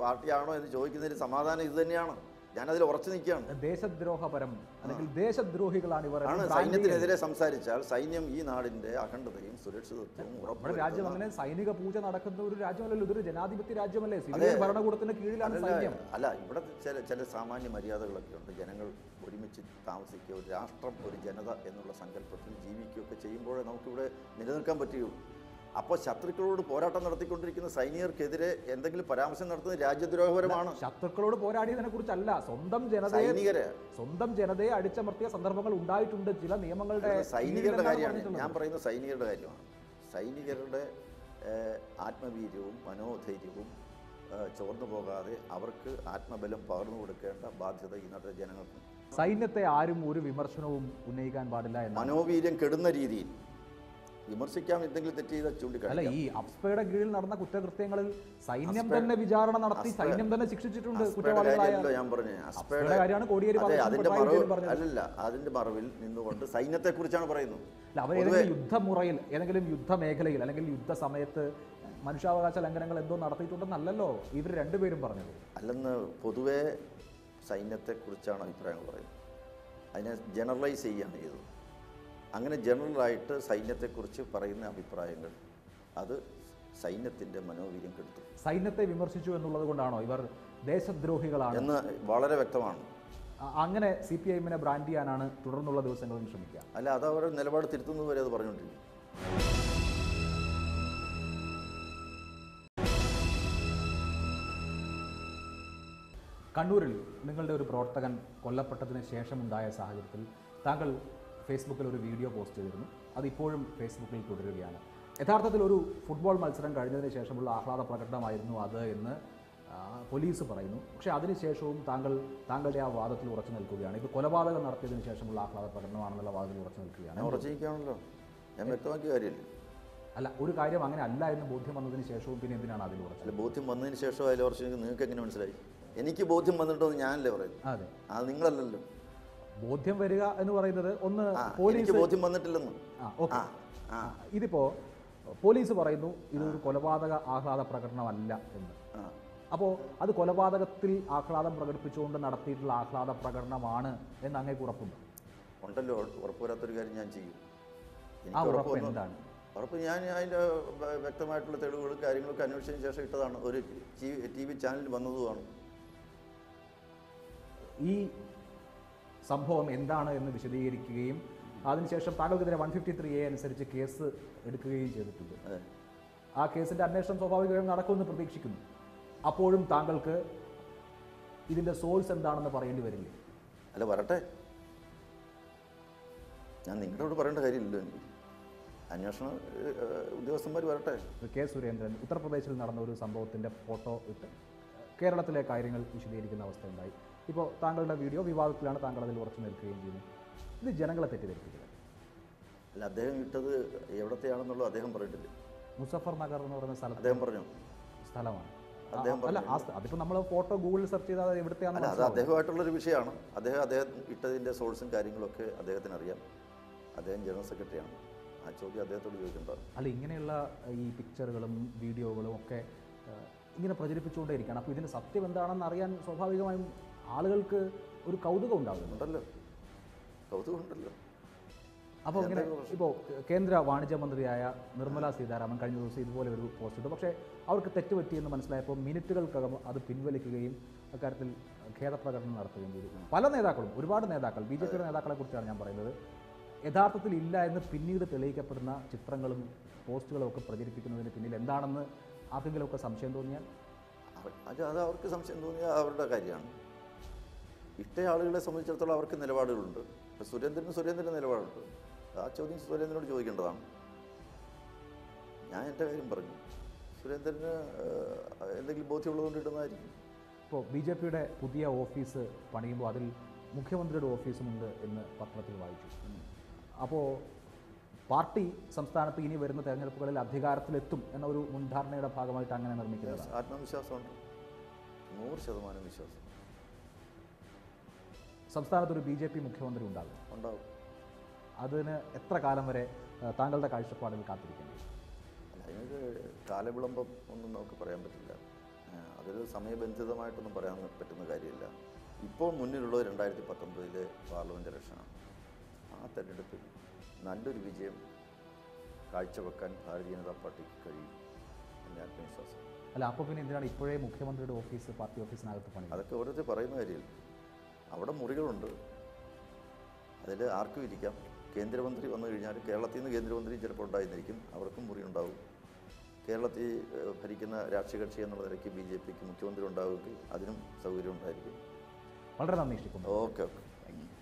പാർട്ടിയാണോ എന്ന് ചോദിക്കുന്നതിന് സമാധാനം ഇത് തന്നെയാണ്. ഞാനതിൽ ഉറച്ചു നിൽക്കുകയാണ്. ദേശദ്രോഹപരം അല്ലെങ്കിൽ ദേശദ്രോഹികളാണ് ഇവർ. സൈന്യത്തിനെതിരെ സംസാരിച്ചാൽ സൈന്യം ഈ നാടിന്റെ അഖണ്ഡതയും സുരക്ഷിതത്വവും നമ്മുടെ രാജ്യം അങ്ങനെ സൈനിക പൂജ നടക്കുന്ന ഒരു രാജ്യമല്ലല്ലോ. ഇതൊരു ജനാധിപത്യ രാജ്യമല്ലേ? സിവിലിയൻ ഭരണകൂടത്തിന് കീഴിലാണ് സൈന്യം. അല്ല, ഇവിടെ ചില സാമാന്യ മര്യാദകളൊക്കെ ഉണ്ട്. ജനങ്ങൾ ഒരുമിച്ച് താമസിക്കുക, ഒരു രാഷ്ട്രം, ഒരു ജനത എന്നുള്ള സങ്കല്പത്തിൽ ജീവിക്കുകയൊക്കെ ചെയ്യുമ്പോഴേ നമുക്കിവിടെ നിലനിൽക്കാൻ പറ്റുകയുള്ളൂ. അപ്പോൾ ശത്രുക്കളോട് പോരാട്ടം നടത്തിക്കൊണ്ടിരിക്കുന്ന സൈനികർക്കെതിരെ എന്തെങ്കിലും പരാമർശം നടത്തുന്നത് രാജ്യദ്രോഹപരമാണ്. ശത്രുക്കളോട് പോരാടിയതിനെ കുറിച്ചല്ല, സ്വന്തം ജനതയെ അടിച്ചമർത്തിയ സന്ദർഭങ്ങൾ ഉണ്ടായിട്ടുണ്ട്. ചില നിയമങ്ങളുടെ സൈനികരുടെ കാര്യമാണ് ഞാൻ പറയുന്നത്, സൈനികരുടെ കാര്യമാണ്. സൈനികരുടെ ആത്മവീര്യവും മനോധൈര്യവും ചോർന്നു പോകാതെ അവർക്ക് ആത്മബലം പകർന്നു കൊടുക്കേണ്ട ബാധ്യത ഈ നാട്ടിലെ ജനങ്ങൾക്ക്. സൈന്യത്തെ ആരും ഒരു വിമർശനവും ഉന്നയിക്കാൻ പാടില്ല എന്ന് മനോവീര്യം കെടുന്ന രീതിയിൽ വിമർശിക്കാം, എന്തെങ്കിലും തെറ്റ് ചെയ്താൽ ചൂണ്ടിക്കാണിക്കാം. അല്ല, ഈ അഫ്സ്പയുടെ കീഴിൽ നടന്ന കുറ്റകൃത്യങ്ങളിൽ സൈന്യം തന്നെ വിചാരണ നടത്തി സൈന്യം തന്നെ ശിക്ഷിച്ചിട്ടുണ്ട് കുറ്റവാളികളായ. ഞാൻ പറഞ്ഞു അഫ്സ്പയുടെ കാര്യമാണ് കോടിയേരി അല്ലല്ല, അതിന്റെ മറവിൽ നിന്നുകൊണ്ട് സൈന്യത്തെ കുറിച്ചാണ് പറയുന്നത്. അവരേതെങ്കിലും യുദ്ധമുറയിൽ ഏതെങ്കിലും യുദ്ധമേഖലയിൽ അല്ലെങ്കിൽ യുദ്ധസമയത്ത് മനുഷ്യാവകാശ ലംഘനങ്ങൾ എന്തോ നടത്തിയിട്ടുണ്ടെന്നല്ലല്ലോ ഇവർ രണ്ടുപേരും പറഞ്ഞത്. അല്ലെന്ന് പൊതുവെ സൈന്യത്തെക്കുറിച്ചാണ് അഭിപ്രായങ്ങൾ പറയുന്നത്. അതിനെ ജനറലൈസ് ചെയ്യുകയാണ് ചെയ്തത്. അങ്ങനെ ജനറലായിട്ട് സൈന്യത്തെക്കുറിച്ച് പറയുന്ന അഭിപ്രായങ്ങൾ അത് സൈന്യത്തിൻ്റെ മനോവീര്യം കെടുത്തു. സൈന്യത്തെ വിമർശിച്ചു എന്നുള്ളത് കൊണ്ടാണോ ഇവർ ദേശദ്രോഹികളാണ് എന്ന് വളരെ വ്യക്തമാണ്. അങ്ങനെ CPI-നെ ബ്രാൻഡ് ചെയ്യാനാണ് തുടർന്നുള്ള ദിവസങ്ങളിൽ ശ്രമിക്കുക. അല്ല, അത് അവരുടെ നിലപാട് തിരുത്തുന്നത് വരെ അത് പറഞ്ഞുകൊണ്ടിരിക്കും. കണ്ണൂരിൽ നിങ്ങളുടെ ഒരു പ്രവർത്തകൻ കൊല്ലപ്പെട്ടതിന് ശേഷമുണ്ടായ സാഹചര്യത്തിൽ താങ്കൾ ഫേസ്ബുക്കിൽ ഒരു വീഡിയോ പോസ്റ്റ് ചെയ്തിരുന്നു. അതിപ്പോഴും ഫേസ്ബുക്കിൽ തുടരുകയാണ്. യഥാർത്ഥത്തിൽ ഒരു ഫുട്ബോൾ മത്സരം കഴിഞ്ഞതിന് ശേഷമുള്ള ആഹ്ലാദ പ്രകടനമായിരുന്നു അത് എന്ന് പോലീസ് പറയുന്നു. പക്ഷേ അതിനുശേഷവും താങ്കളുടെ ആ വാദത്തിൽ ഉറച്ചു നിൽക്കുകയാണ്. ഇത് കൊലപാതകം നടത്തിയതിന് ശേഷമുള്ള ആഹ്ലാദ പ്രകടനമാണെന്നുള്ള വാദത്തിൽ ഉറച്ചു നിൽക്കുകയാണ്. ഉറച്ചിരിക്കുകയാണല്ലോ, ഞാൻ വ്യക്തമാക്കിയ കാര്യമില്ല. അല്ല, ഒരു കാര്യം അങ്ങനെ അല്ല എന്ന് ബോധ്യം വന്നതിന് ശേഷവും പിന്നെ എന്തിനാണ് അതിൽ ഉറച്ചത്? ബോധ്യം വന്നതിന് ശേഷം അതിൽ ഉറച്ചു നിങ്ങൾക്ക് എങ്ങനെ മനസ്സിലായി? എനിക്ക് ബോധ്യം വന്നിട്ടോ ഞാനല്ലേ പറയുന്നത്? അതെ, അത് നിങ്ങളല്ലല്ലോ. ബോധ്യം വരിക എന്ന് പറയുന്നത് ഒന്ന് പോലീസ് ബോധ്യം വന്നിട്ടില്ലെന്ന്. ഇതിപ്പോ പോലീസ് പറയുന്നു ഇതൊരു കൊലപാതക ആഹ്ലാദ പ്രകടനമല്ല എന്ന്. അപ്പോൾ അത് കൊലപാതകത്തിൽ ആഹ്ലാദം പ്രകടിപ്പിച്ചുകൊണ്ട് നടത്തിയിട്ടുള്ള ആഹ്ലാദ പ്രകടനമാണ് എന്ന് അങ്ങേക്ക് ഉറപ്പുണ്ട്? ഉണ്ടല്ലോ, ഉറപ്പുവരാത്തൊരു കാര്യം ഞാൻ ചെയ്യും. ആ ഉറപ്പ് എന്താണ്? ഉറപ്പ് ഞാൻ അതിൻ്റെ വ്യക്തമായിട്ടുള്ള തെളിവുകളും കാര്യങ്ങളൊക്കെ അന്വേഷിച്ചതിന് ശേഷം ഇട്ടതാണ്. ഒരു TV ചാനലിൽ വന്നതുമാണ്. ഈ സംഭവം എന്താണ് എന്ന് വിശദീകരിക്കുകയും അതിനുശേഷം താങ്കൾക്കെതിരെ 153A അനുസരിച്ച് കേസ് എടുക്കുകയും ചെയ്തിട്ടുണ്ട്. ആ കേസിൻ്റെ അന്വേഷണം സ്വാഭാവികമായും നടക്കുമെന്ന് പ്രതീക്ഷിക്കുന്നു. അപ്പോഴും താങ്കൾക്ക് ഇതിൻ്റെ സോഴ്സ് എന്താണെന്ന് പറയേണ്ടി വരില്ലേ? അല്ല, വരട്ടെ. ഞാൻ നിങ്ങളോട് പറയേണ്ട കാര്യമില്ലല്ലോ. എനിക്ക് അന്വേഷണ ഉദ്യോഗസ്ഥന്മാർ വരട്ടെ. കെ സുരേന്ദ്രൻ ഉത്തർപ്രദേശിൽ നടന്ന ഒരു സംഭവത്തിൻ്റെ ഫോട്ടോ ഇട്ട് കേരളത്തിലെ കാര്യങ്ങൾ വിശദീകരിക്കുന്ന അവസ്ഥയുണ്ടായി. ഇപ്പോൾ താങ്കളുടെ വീഡിയോ വിവാദത്തിലാണ്, താങ്കൾ അതിൽ ഉറച്ചു നിൽക്കുകയും ചെയ്യുന്നു. ഇത് ജനങ്ങളെ തെറ്റിദ്ധരിപ്പിക്കുക. അല്ല, അദ്ദേഹം ഇട്ടത് എവിടത്തെയാണെന്നുള്ളത് അദ്ദേഹം പറഞ്ഞിട്ടില്ല. മുസഫർ നഗർ എന്ന് പറയുന്ന സ്ഥലത്ത് അദ്ദേഹം പറഞ്ഞു സ്ഥലമാണ്. അല്ല, അതിപ്പോൾ നമ്മൾ ഫോട്ടോ ഗൂഗിളിൽ സെർച്ച് ചെയ്താൽ എവിടത്തെയാണ്? അത് അദ്ദേഹമായിട്ടുള്ളൊരു വിഷയമാണ്. അദ്ദേഹം ഇട്ടതിൻ്റെ സോഴ്സും കാര്യങ്ങളൊക്കെ അദ്ദേഹത്തിന് അറിയാം. അദ്ദേഹം ജനറൽ സെക്രട്ടറിയാണ്. ആ ചോദ്യം അദ്ദേഹത്തോട് ചോദിക്കേണ്ടതാണ്. അല്ല, ഇങ്ങനെയുള്ള ഈ പിക്ചറുകളും വീഡിയോകളും ഒക്കെ ഇങ്ങനെ പ്രചരിപ്പിച്ചുകൊണ്ടേയിരിക്കുകയാണ്. അപ്പോൾ ഇതിൻ്റെ സത്യം എന്താണെന്ന് അറിയാൻ സ്വാഭാവികമായും ആളുകൾക്ക് ഒരു കൗതുകം ഉണ്ടാകുന്നുണ്ടല്ലോ. കൗതുകമുണ്ടല്ലോ. അപ്പോൾ ഇങ്ങനെ ഇപ്പോൾ കേന്ദ്ര വാണിജ്യ മന്ത്രിയായ നിർമ്മല സീതാരാമൻ കഴിഞ്ഞ ദിവസം ഇതുപോലെ ഒരു പോസ്റ്റ് ഇട്ടു. പക്ഷേ അവർക്ക് തെറ്റുപറ്റിയെന്ന് മനസ്സിലായപ്പോൾ മിനിറ്റുകൾക്കകം അത് പിൻവലിക്കുകയും അക്കാര്യത്തിൽ ഖേദപ്രകടനം നടത്തുകയും ചെയ്തു. പല നേതാക്കളും, ഒരുപാട് നേതാക്കൾ, BJP നേതാക്കളെ കുറിച്ചാണ് ഞാൻ പറയുന്നത്, യഥാർത്ഥത്തിൽ ഇല്ല എന്ന് പിന്നീട് തെളിയിക്കപ്പെടുന്ന ചിത്രങ്ങളും പോസ്റ്റുകളും ഒക്കെ പ്രചരിപ്പിക്കുന്നതിന് പിന്നിൽ എന്താണെന്ന് ആർക്കെങ്കിലുമൊക്കെ സംശയം തോന്നിയാൽ? അത് അവർക്ക് സംശയം തോന്നിയാൽ അവരുടെ കാര്യമാണ്. ഇട്ട ആളുകളെ സംബന്ധിച്ചിടത്തോളം അവർക്ക് നിലപാടുകളുണ്ട്. സുരേന്ദ്രൻ്റെ നിലപാടുണ്ട്. ആ ചോദ്യം സുരേന്ദ്രനോട് ചോദിക്കേണ്ടതാണ്. ഞാൻ എൻ്റെ കാര്യം പറഞ്ഞു. സുരേന്ദ്രന് എന്തെങ്കിലും ബോധ്യമുള്ളതുകൊണ്ട് ഇടുന്നതായിരിക്കും. ഇപ്പോൾ BJP പുതിയ ഓഫീസ് പണിയുമ്പോൾ അതിൽ മുഖ്യമന്ത്രിയുടെ ഓഫീസുമുണ്ട് എന്ന് പത്രത്തിൽ വായിച്ചു. അപ്പോൾ പാർട്ടി സംസ്ഥാനത്ത് ഇനി വരുന്ന തെരഞ്ഞെടുപ്പുകളിൽ അധികാരത്തിലെത്തും എന്ന ഒരു മുൻധാരണയുടെ ഭാഗമായിട്ട് അങ്ങനെ നിർമ്മിക്കുന്നത്. ആത്മവിശ്വാസമുണ്ട്, 100% വിശ്വാസം. സംസ്ഥാനത്തൊരു BJP മുഖ്യമന്ത്രി ഉണ്ടാകും. അതിന് എത്ര കാലം വരെ താങ്കളുടെ കാഴ്ചപ്പാടിൽ കാത്തിരിക്കേണ്ടി? അതിനൊരു കാലവിളംബം ഒന്നും നമുക്ക് പറയാൻ പറ്റില്ല. അതൊരു സമയബന്ധിതമായിട്ടൊന്നും പറയാൻ പറ്റുന്ന കാര്യമില്ല. ഇപ്പോൾ മുന്നിലുള്ളത് 2019 പാർലമെൻറ്റ് ഇലക്ഷനാണ്. ആ തെരഞ്ഞെടുപ്പിൽ നല്ലൊരു വിജയം കാഴ്ചവെക്കാൻ ഭാരതീയ ജനതാ പാർട്ടിക്ക് കഴിയും എൻ്റെ ആത്മവിശ്വാസം. അല്ല, അപ്പോൾ പിന്നെ എന്തിനാണ് ഇപ്പോഴേ മുഖ്യമന്ത്രിയുടെ ഓഫീസ് പാർട്ടി ഓഫീസിനകത്ത് പണി? അതൊക്കെ ഓരോരുത്തർ പറയുന്ന കാര്യമില്ല. അവിടെ മുറികളുണ്ട്, അതിൽ ആർക്കും ഇരിക്കാം. കേന്ദ്രമന്ത്രി വന്നു കഴിഞ്ഞാൽ കേരളത്തിൽ നിന്ന് കേന്ദ്രമന്ത്രി ചിലപ്പോൾ ഉണ്ടായിരുന്നിരിക്കും, അവർക്കും മുറി ഉണ്ടാവും. കേരളത്തിൽ ഭരിക്കുന്ന രാഷ്ട്രീയ കക്ഷി എന്നുള്ള നിലയ്ക്ക് BJPക്ക് മുഖ്യമന്ത്രി ഉണ്ടാവുമെങ്കിൽ അതിനും സൗകര്യം ഉണ്ടായിരിക്കും. വളരെ നന്ദി. ഓക്കെ. Thank you.